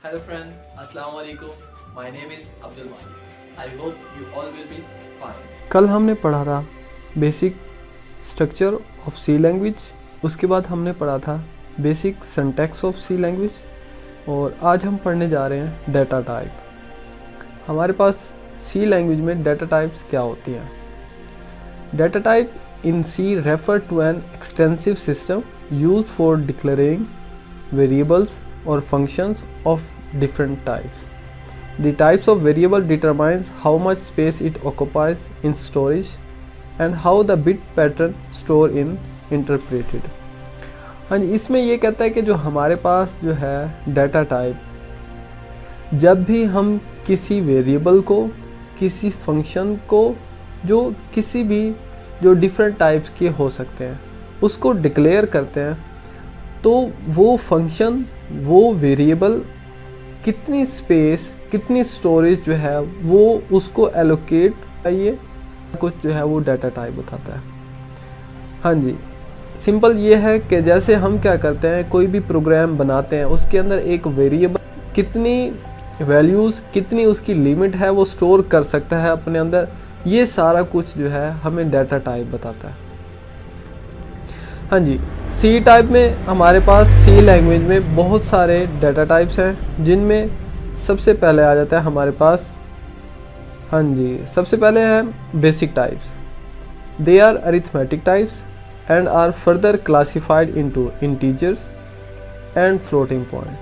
Hello friend, Assalamu alaikum. My name is Abdul Malik. I hope you all will be fine. कल हमने पढ़ा था basic structure of C language, उसके बाद हमने पढ़ा था basic syntax of C language और आज हम पढ़ने जा रहे हैं डाटा टाइप। हमारे पास सी लैंग्वेज में डाटा टाइप्स क्या होती हैं। Data type in C refer to an extensive system use for declaring variables or functions of different types. The types of variable determines how much space it occupies in storage and how the bit pattern store in interpreted. हाँ जी, इसमें ये कहता है कि जो हमारे पास जो है डाटा टाइप, जब भी हम किसी वेरिएबल को, किसी फंक्शन को, जो किसी भी जो डिफरेंट टाइप्स के हो सकते हैं, उसको डिक्लेयर करते हैं, तो वो फंक्शन, वो वेरिएबल कितनी स्पेस, कितनी स्टोरेज जो है वो उसको एलोकेट चाहिए, कुछ जो है वो डाटा टाइप बताता है। हाँ जी, सिंपल ये है कि जैसे हम क्या करते हैं, कोई भी प्रोग्राम बनाते हैं, उसके अंदर एक वेरिएबल कितनी वैल्यूज़, कितनी उसकी लिमिट है वो स्टोर कर सकता है अपने अंदर, ये सारा कुछ जो है हमें डाटा टाइप बताता है। हाँ जी, सी टाइप में हमारे पास सी लैंग्वेज में बहुत सारे डाटा टाइप्स हैं, जिनमें सबसे पहले आ जाता है हमारे पास, हाँ जी, सबसे पहले है basic types. They are arithmetic types and are further classified into integers and floating point.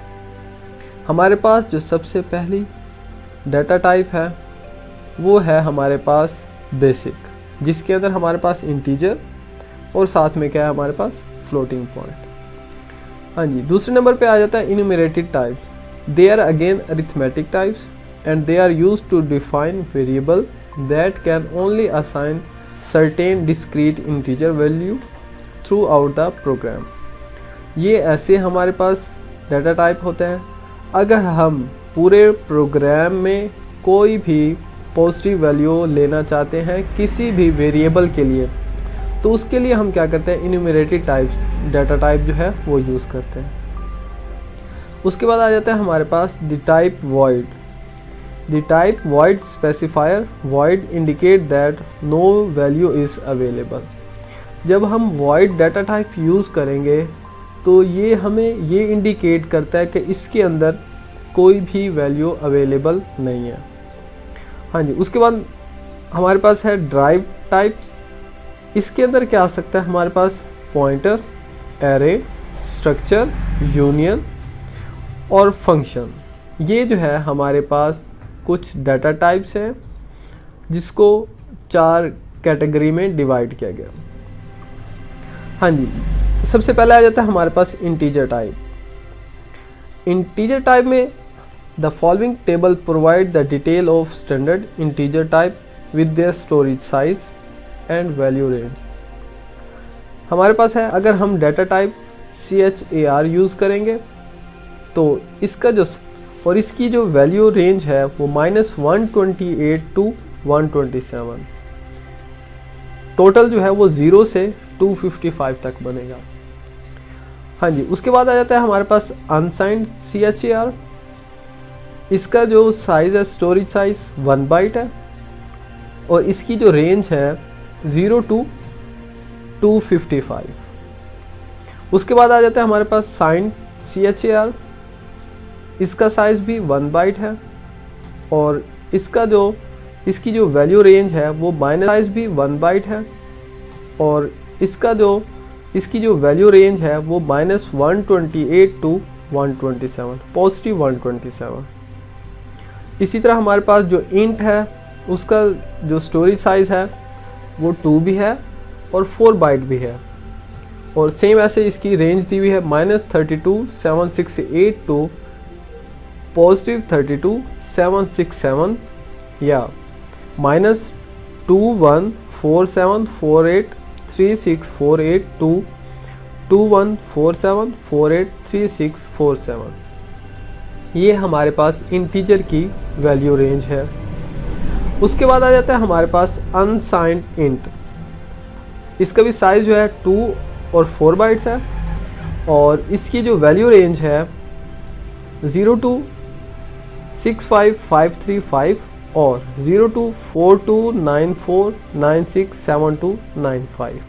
हमारे पास जो सबसे पहली डाटा टाइप है वो है हमारे पास बेसिक, जिसके अंदर हमारे पास इंटीजर और साथ में क्या है हमारे पास फ्लोटिंग पॉइंट। हाँ जी, दूसरे नंबर पे आ जाता है enumerated types. They are again arithmetic types and they are used to define variable that can only assign certain discrete integer value throughout the program. ये ऐसे हमारे पास डाटा टाइप होते हैं। अगर हम पूरे प्रोग्राम में कोई भी पॉजिटिव वैल्यू लेना चाहते हैं किसी भी वेरिएबल के लिए, तो उसके लिए हम क्या करते हैं, इन्यूमरेटेड टाइप डाटा टाइप जो है वो यूज़ करते हैं। उसके बाद आ जाता है हमारे पास the type void. The type void specifier void indicate that no value is available. जब हम वॉइड डाटा टाइप यूज़ करेंगे तो ये हमें ये इंडिकेट करता है कि इसके अंदर कोई भी वैल्यू अवेलेबल नहीं है। हाँ जी, उसके बाद हमारे पास है ड्राइव टाइप्स। इसके अंदर क्या आ सकता है हमारे पास, पॉइंटर, एरे, स्ट्रक्चर, यूनियन और फंक्शन। ये जो है हमारे पास कुछ डाटा टाइप्स हैं जिसको 4 कैटेगरी में डिवाइड किया गया। हाँ जी, सबसे पहले आ जाता है हमारे पास इंटीजर टाइप। इंटीजर टाइप में the following table provide the detail of standard integer type with their storage size and value range. हमारे पास है, अगर हम डाटा टाइप CHAR यूज़ करेंगे तो इसका जो और इसकी जो वैल्यू रेंज है वो -128 टू 127, टोटल जो है वो 0 से 255 तक बनेगा। हाँ जी, उसके बाद आ जाता है हमारे पास अनसाइंड CHAR। इसका जो साइज़ है, स्टोरेज साइज 1 बाइट है और इसकी जो रेंज है 0 to 255। उसके बाद आ जाता है हमारे पास साइंड CHAR। इसका साइज़ भी 1 बाइट है और इसकी जो वैल्यू रेंज है वो माइनस, साइज़ भी 1 बाइट है और इसकी जो वैल्यू रेंज है वो -128 टू 127, पॉजिटिव 127। इसी तरह हमारे पास जो इंट है उसका जो स्टोरेज साइज़ है वो 2 भी है और 4 बाइट भी है और सेम ऐसे इसकी रेंज दी हुई है -32,768 टू पॉजिटिव 32,767 या -2147483648 टू 2147483647। ये हमारे पास इंटीजर की वैल्यू रेंज है। उसके बाद आ जाता है हमारे पास अनसाइंड इंट। इसका भी साइज़ जो है 2 और 4 बाइट्स है और इसकी जो वैल्यू रेंज है 0 to 65535 और 024294967295।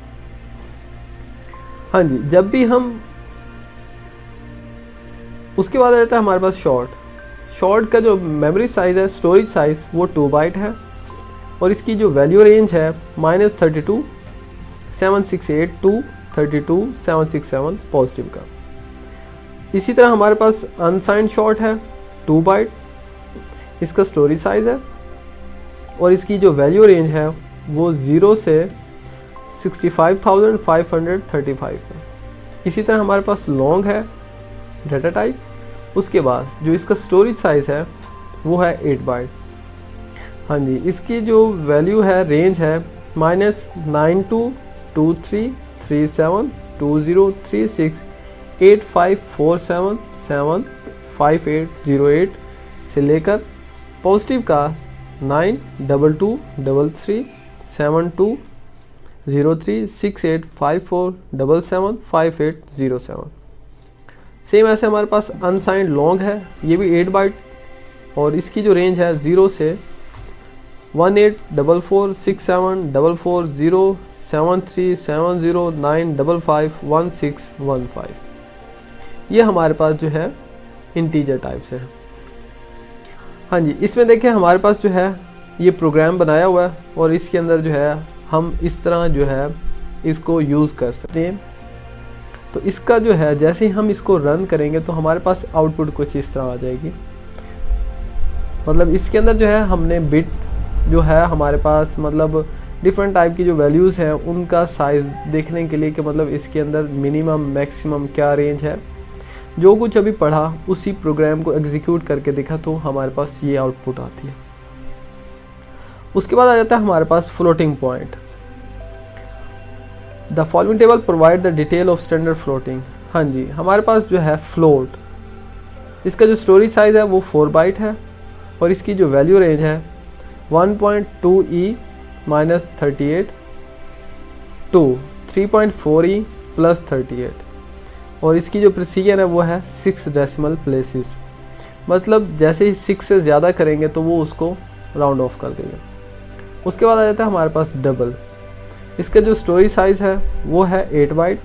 हाँ जी, जब भी हम उसके बाद आ जाता है हमारे पास शॉर्ट का जो मेमोरी साइज़ है, स्टोरेज साइज़, वो 2 बाइट है और इसकी जो वैल्यू रेंज है -32 768 टू 32 767 पॉजिटिव का। इसी तरह हमारे पास अनसाइंड शॉर्ट है 2 बाइट, इसका स्टोरेज साइज़ है और इसकी जो वैल्यू रेंज है वो 0 से 65,535 है। इसी तरह हमारे पास लॉन्ग है डाटा टाइप, उसके बाद जो इसका स्टोरेज साइज़ है वो है 8 बाइट। हाँ जी, इसकी जो वैल्यू है रेंज है -92233720368547758808 से लेकर पॉजिटिव का 923372036854775807। सेम ऐसे हमारे पास अनसाइंड लॉन्ग है, ये भी 8 बाइट और इसकी जो रेंज है 0 से 18446700737095551615। ये हमारे पास जो है इंटीजर टाइप से है। हाँ जी, इसमें देखिए हमारे पास जो है ये प्रोग्राम बनाया हुआ है और इसके अंदर जो है हम इस तरह जो है इसको यूज़ कर सकते हैं। तो इसका जो है जैसे ही हम इसको रन करेंगे तो हमारे पास आउटपुट कुछ इस तरह आ जाएगी। मतलब इसके अंदर जो है हमने बिट जो है हमारे पास मतलब डिफरेंट टाइप की जो वैल्यूज़ हैं उनका साइज़ देखने के लिए कि मतलब इसके अंदर मिनिमम मैक्सिमम क्या रेंज है, जो कुछ अभी पढ़ा उसी प्रोग्राम को एग्जीक्यूट करके देखा तो हमारे पास ये आउटपुट आती है। उसके बाद आ जाता है हमारे पास floating point. The following table provide the detail of standard floating. हाँ जी, हमारे पास जो है फ्लोट, इसका जो स्टोरेज साइज़ है वो 4 बाइट है और इसकी जो वैल्यू रेंज है 1.2e-38 टू 3.4e + 38 और इसकी जो प्रिसीजन है वो है 6 डेसिमल प्लेसेस। मतलब जैसे ही 6 से ज़्यादा करेंगे तो वो उसको राउंड ऑफ कर देगा। उसके बाद आ जाता है हमारे पास डबल, इसका जो स्टोरेज साइज़ है वो है 8 बाइट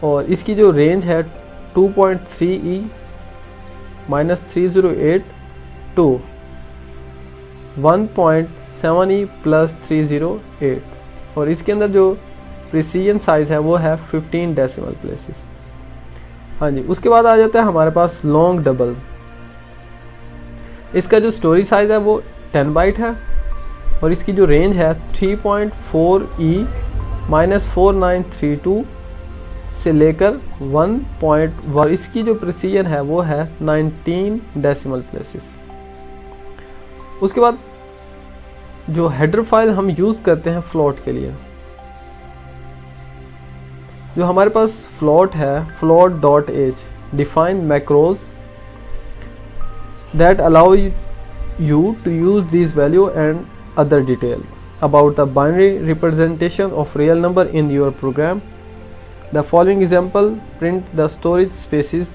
और इसकी जो रेंज है 2.3e-308 टू 1.7e + 308 और इसके अंदर जो प्रिसीजन साइज़ है वो है 15 डेसिमल प्लेसेस। हाँ जी, उसके बाद आ जाता है हमारे पास लॉन्ग डबल, इसका जो स्टोरेज साइज़ है वो 10 बाइट है और इसकी जो रेंज है 3.4e-4932 से लेकर 1. इसकी जो प्रिसीजन है वो है 19 डेसिमल प्लेसेस। उसके बाद जो हेडर फाइल हम यूज़ करते हैं फ्लोट के लिए, जो हमारे पास फ्लोट है float.h define macros that allow you to use this value and other detail about the binary representation of real number in your program. The following example print the storage spaces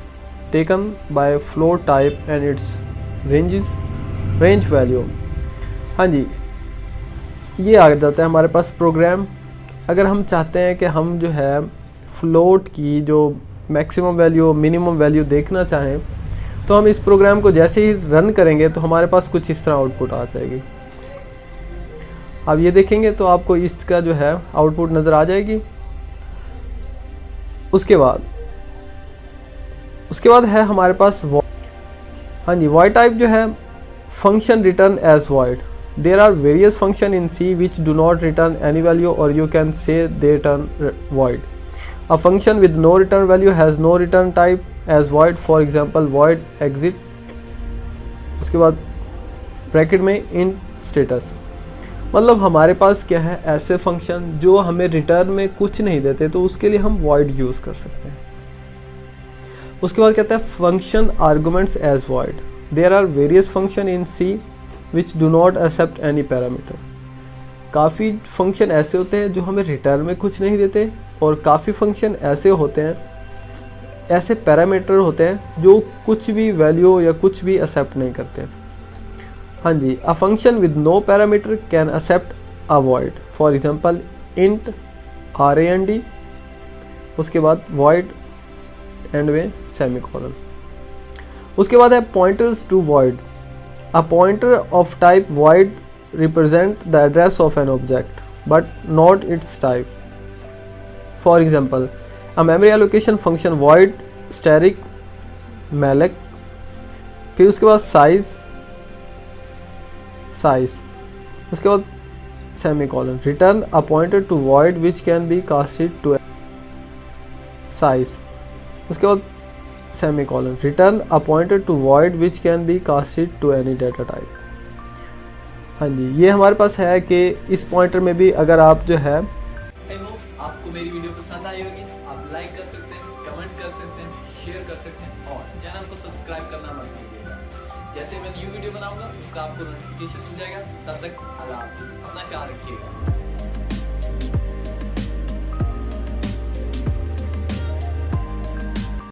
taken by float type and its range value. हाँ जी, ये आ जाता है हमारे पास programme. अगर हम चाहते हैं कि हम जो है फ्लोट की जो मैक्सिमम वैल्यू मिनिमम वैल्यू देखना चाहें तो हम इस प्रोग्राम को जैसे ही रन करेंगे तो हमारे पास कुछ इस तरह आउटपुट आ जाएगी। अब ये देखेंगे तो आपको इसका जो है आउटपुट नज़र आ जाएगी। उसके बाद है हमारे पास हाँ जी, वॉइड टाइप जो है function return as void. There are various function in C which do not return any value और you can say they return void. A function with no return value has no return type as void, for example void exit। उसके बाद bracket में int status। मतलब हमारे पास क्या है, ऐसे function जो हमें रिटर्न में कुछ नहीं देते तो उसके लिए हम void यूज़ कर सकते हैं। उसके बाद कहता है function arguments as void। There are various function in C which do not accept any parameter। काफ़ी फंक्शन ऐसे होते हैं जो हमें रिटर्न में कुछ नहीं देते और काफ़ी फंक्शन ऐसे होते हैं ऐसे पैरामीटर होते हैं जो कुछ भी वैल्यू या कुछ भी एक्सेप्ट नहीं करते। हाँ जी, a function with no parameter can accept a void, for example int rand, उसके बाद वॉइड एंड में सेमीकोलन। उसके बाद है pointers to void. A pointer of type void represent the address of an object but not its type. For example a memory allocation function void static malloc, फिर उसके बाद size, उसके बाद semicolon, return a pointer to void which can be casted to size, उसके बाद semicolon, return a pointer to void which can be casted to any data type. हाँ जी, ये हमारे पास है कि इस पॉइंटर में भी अगर आप जो है आई होप आपको मेरी वीडियो पसंद आई होगी। आप लाइक कर सकते हैं, कमेंट कर सकते हैं, शेयर कर सकते हैं और चैनल को सब्सक्राइब करना मत भूलिएगा। जैसे मैं न्यू वीडियो बनाऊंगा उसका आपको नोटिफिकेशन मिल जाएगा। तब तक अल्लाह हाफिज़, अपना ख्याल रखिएगा।